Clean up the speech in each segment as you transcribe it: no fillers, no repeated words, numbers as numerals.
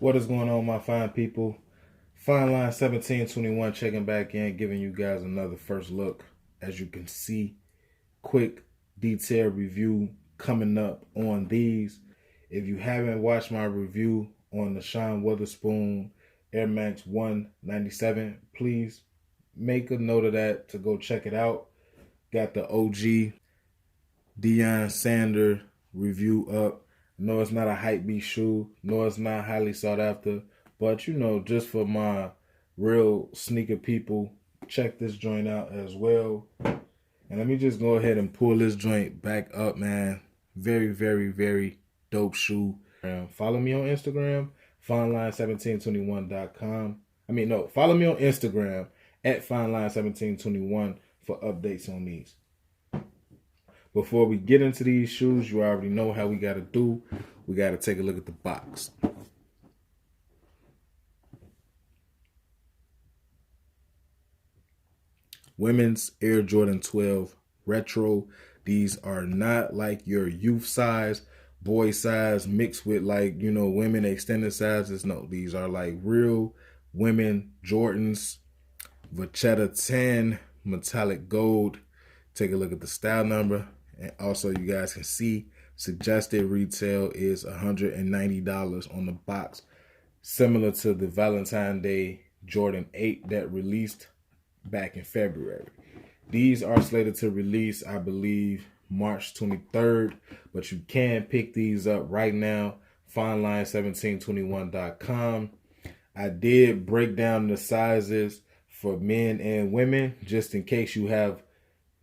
What is going on, my fine people? Fine Line 1721 checking back in, giving you guys another first look. As you can see, quick detailed review coming up on these. If you haven't watched my review on the Sean Witherspoon Air Max 197, please make a note of that to go check it out. Got the OG Deion Sanders review up. No, it's not a hype beast shoe. No, it's not highly sought after. But, you know, just for my real sneaker people, check this joint out as well. And let me just go ahead and pull this joint back up, man. Very, very, very dope shoe. Follow me on Instagram, fineline1721.com. Follow me on Instagram at fineline1721 for updates on these. Before we get into these shoes, you already know how we got to do. We got to take a look at the box. Women's Air Jordan 12 Retro. These are not like your youth size, boy size mixed with women extended sizes. No, these are like real women Jordans. Vachetta 10 metallic gold. Take a look at the style number. And also, you guys can see suggested retail is $190 on the box, similar to the Valentine's Day Jordan 8 that released back in February. These are slated to release, I believe, March 23rd, but you can pick these up right now, fineline1721.com. I did break down the sizes for men and women, just in case you have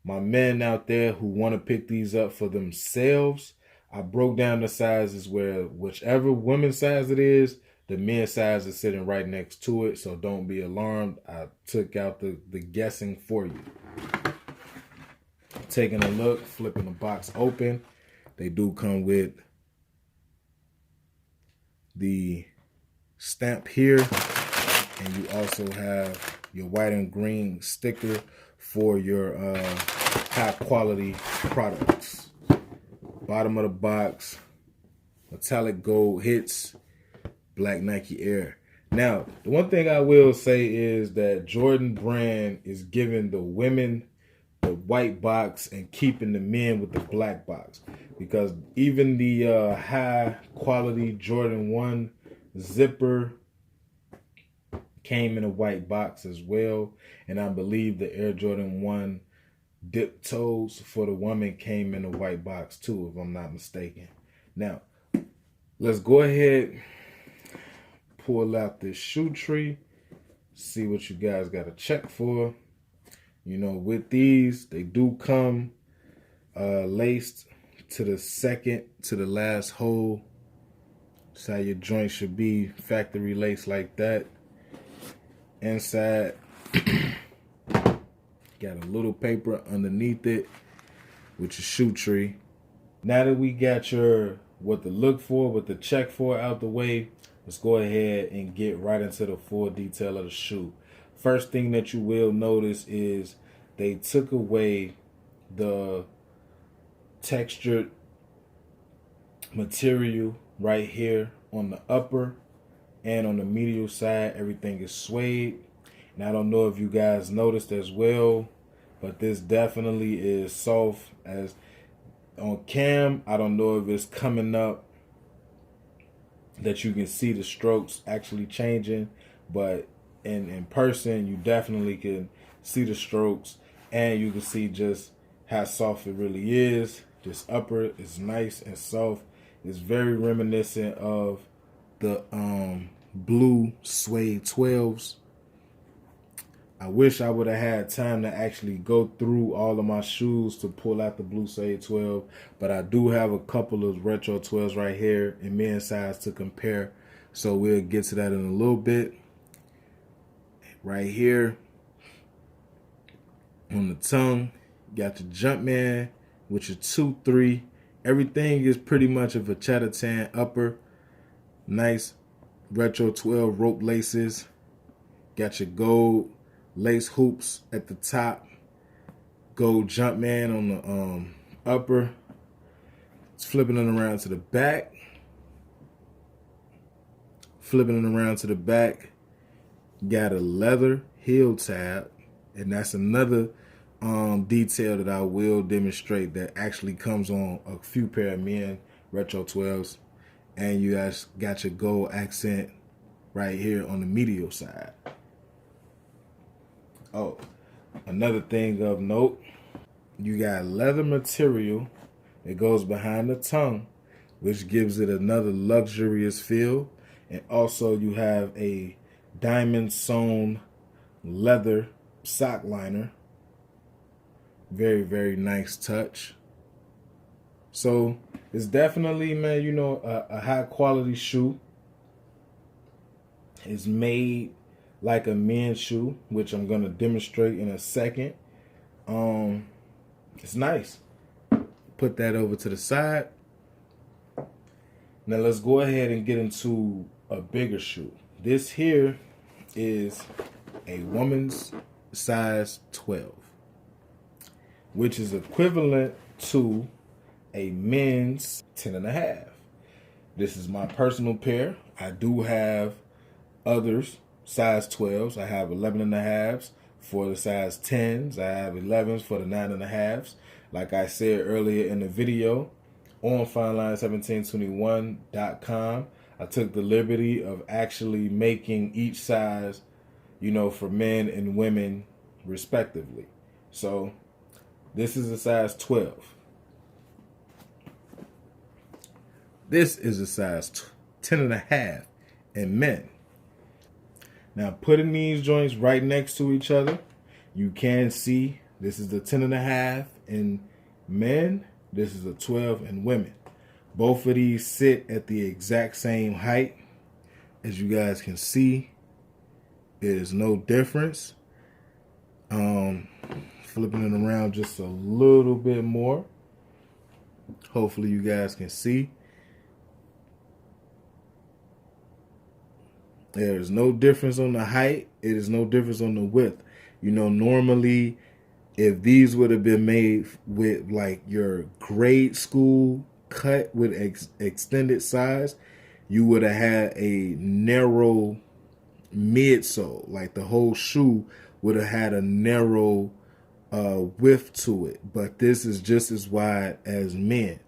my men out there who want to pick these up for themselves. I broke down the sizes where whichever women's size it is, the men's size is sitting right next to it. So don't be alarmed. I took out the guessing for you. Taking a look, flipping the box open. They do come with the stamp here. And you also have your white and green sticker for your high quality products. Bottom of the box, metallic gold hits, black Nike Air. Now, the one thing I will say is that Jordan brand is giving the women the white box and keeping the men with the black box, because even the high quality Jordan 1 zipper came in a white box as well. And I believe the Air Jordan 1 dip toes for the woman came in a white box too, if I'm not mistaken. Now, let's go ahead, pull out this shoe tree, see what you guys got to check for. You know, with these, they do come laced to the second to the last hole. That's how your joint should be, factory lace like that. Inside, got a little paper underneath it with your shoe tree. Now that we got your what to look for, what to check for out the way, let's go ahead and get right into the full detail of the shoe. First thing that you will notice is they took away the textured material right here on the upper, and on the medial side, everything is suede. And I don't know if you guys noticed as well, but this definitely is soft. As on cam, I don't know if it's coming up that you can see the strokes actually changing, but in person, you definitely can see the strokes, and you can see just how soft it really is. This upper is nice and soft. It's very reminiscent of the blue suede 12s. I wish I would have had time to actually go through all of my shoes to pull out the blue suede 12, but I do have a couple of retro 12s right here in men's size to compare, so we'll get to that in a little bit. Right here on the tongue, got your Jumpman with your 2-3. Everything is pretty much a Vachetta 10 upper. Nice retro 12 rope laces. Got your gold lace hoops at the top. Gold Jumpman on the upper. It's flipping it around to the back. Flipping it around to the back, got a leather heel tab, and that's another detail that I will demonstrate that actually comes on a few pair of men Retro 12s. And you guys got your gold accent right here on the medial side. Oh, another thing of note, you got leather material that goes behind the tongue, which gives it another luxurious feel. And also you have a diamond sewn leather sock liner. Very, very nice touch. So it's definitely, man, you know, a high quality shoe. It's made like a men's shoe, which I'm going to demonstrate in a second. It's nice. Put that over to the side. Now let's go ahead and get into a bigger shoe. This here is a woman's size 12, which is equivalent to a men's 10.5. This is my personal pair. I do have others size 12s. I have 11.5s for the size 10s. I have 11s for the 9.5s. Like I said earlier in the video, on fineline1721.com, I took the liberty of actually making each size, you know, for men and women respectively. So this is a size 12. This is a size 10.5 in men. Now, putting these joints right next to each other, you can see this is the 10.5 in men. This is a 12 in women. Both of these sit at the exact same height. As you guys can see, there's no difference. Flipping it around just a little bit more. Hopefully you guys can see. There's no difference on the height. It is no difference on the width. You know, normally, if these would have been made with like your grade school cut with extended size, you would have had a narrow midsole. Like the whole shoe would have had a narrow width to it. But this is just as wide as men.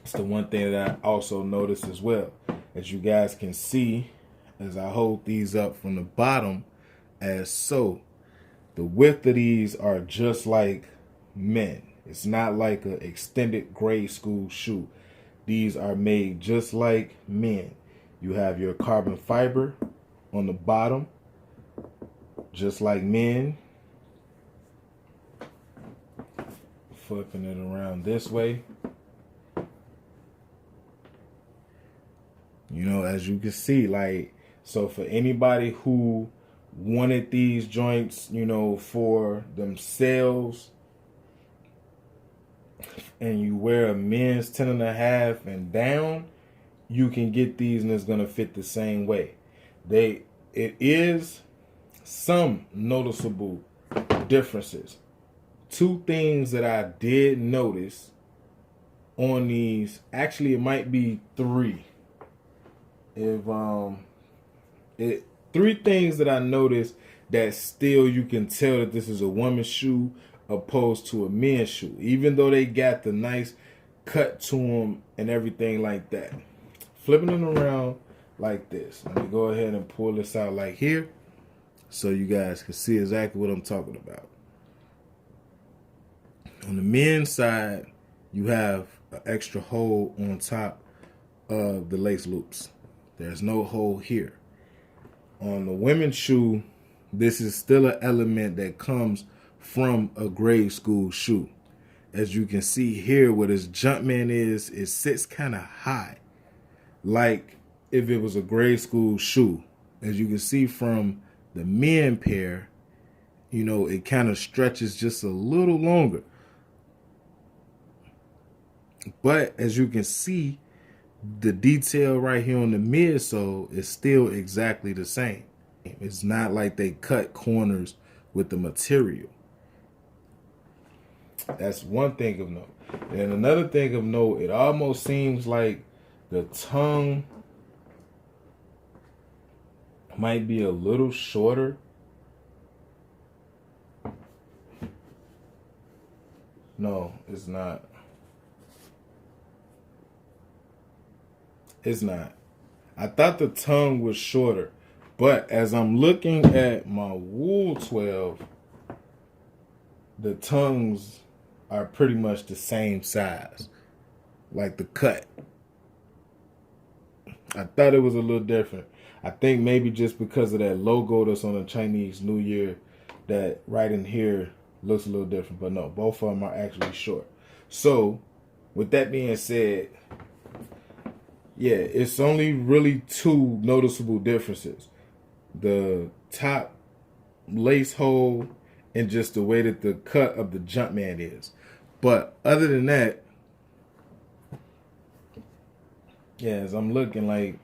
It's the one thing that I also noticed as well. As you guys can see, as I hold these up from the bottom, as so, the width of these are just like men. It's not like an extended grade school shoe. These are made just like men. You have your carbon fiber on the bottom, just like men. Flipping it around this way. You know, as you can see, like, so for anybody who wanted these joints, you know, for themselves, and you wear a men's 10.5 and down, you can get these and it's going to fit the same way. It is some noticeable differences. Two things that I did notice on these, actually it might be three. Three things that I noticed that still you can tell that this is a woman's shoe opposed to a men's shoe, even though they got the nice cut to them and everything like that. Flipping it around like this. Let me go ahead and pull this out like here so you guys can see exactly what I'm talking about. On the men's side, you have an extra hole on top of the lace loops. There's no hole here. On the women's shoe, this is still an element that comes from a grade school shoe. As you can see here, where this Jumpman is, it sits kind of high, like if it was a grade school shoe. As you can see from the men pair, you know, it kind of stretches just a little longer. But as you can see, the detail right here on the midsole is still exactly the same. It's not like they cut corners with the material. That's one thing of note. And another thing of note, it almost seems like the tongue might be a little shorter. No, it's not. It's not. I thought the tongue was shorter, but as I'm looking at my wool 12, the tongues are pretty much the same size, like the cut. I thought it was a little different. I think maybe just because of that logo that's on the Chinese New Year, that right in here looks a little different. But no, both of them are actually short. So, with that being said, yeah, it's only really two noticeable differences. The top lace hole and just the way that the cut of the Jumpman is. But other than that, yeah, as I'm looking like,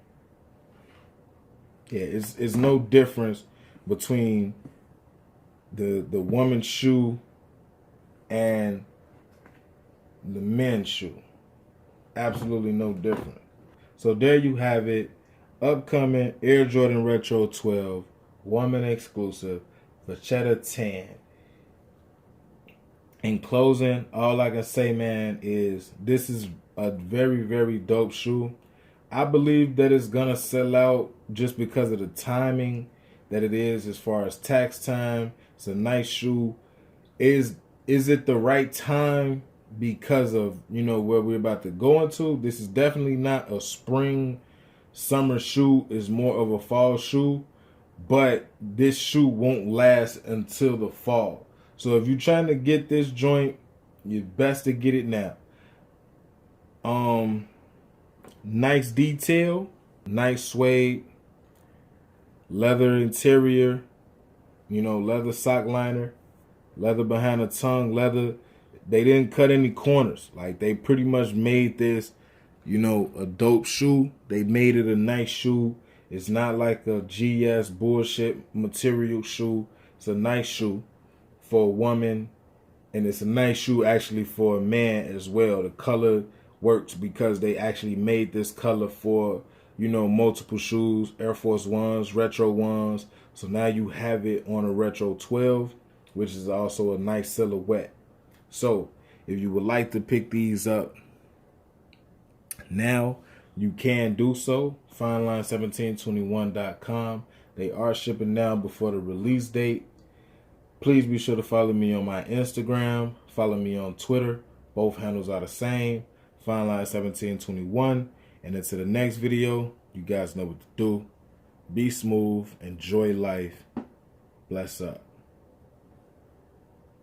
yeah, it's no difference between the woman's shoe and the men's shoe. Absolutely no difference. So there you have it. Upcoming Air Jordan Retro 12, woman exclusive, Vachetta 10. In closing, all I can say, man, is this is a very, very dope shoe. I believe that it's going to sell out just because of the timing that it is as far as tax time. It's a nice shoe. Is it the right time because of, where we're about to go into? This is definitely not a spring, summer shoe. It's more of a fall shoe. But this shoe won't last until the fall. So if you're trying to get this joint, you're best to get it now. Nice detail, nice suede, leather interior, leather sock liner, leather behind the tongue, leather. They didn't cut any corners. Like, they pretty much made this, a dope shoe. They made it a nice shoe. It's not like a GS bullshit material shoe. It's a nice shoe for a woman, and it's a nice shoe actually for a man as well. The color works because they actually made this color for, multiple shoes, Air Force Ones, Retro Ones. So now you have it on a Retro 12, which is also a nice silhouette. So if you would like to pick these up now, you can do so. Fineline1721.com. They are shipping now before the release date. Please be sure to follow me on my Instagram. Follow me on Twitter. Both handles are the same. Fineline1721. And until the next video, you guys know what to do. Be smooth. Enjoy life. Bless up.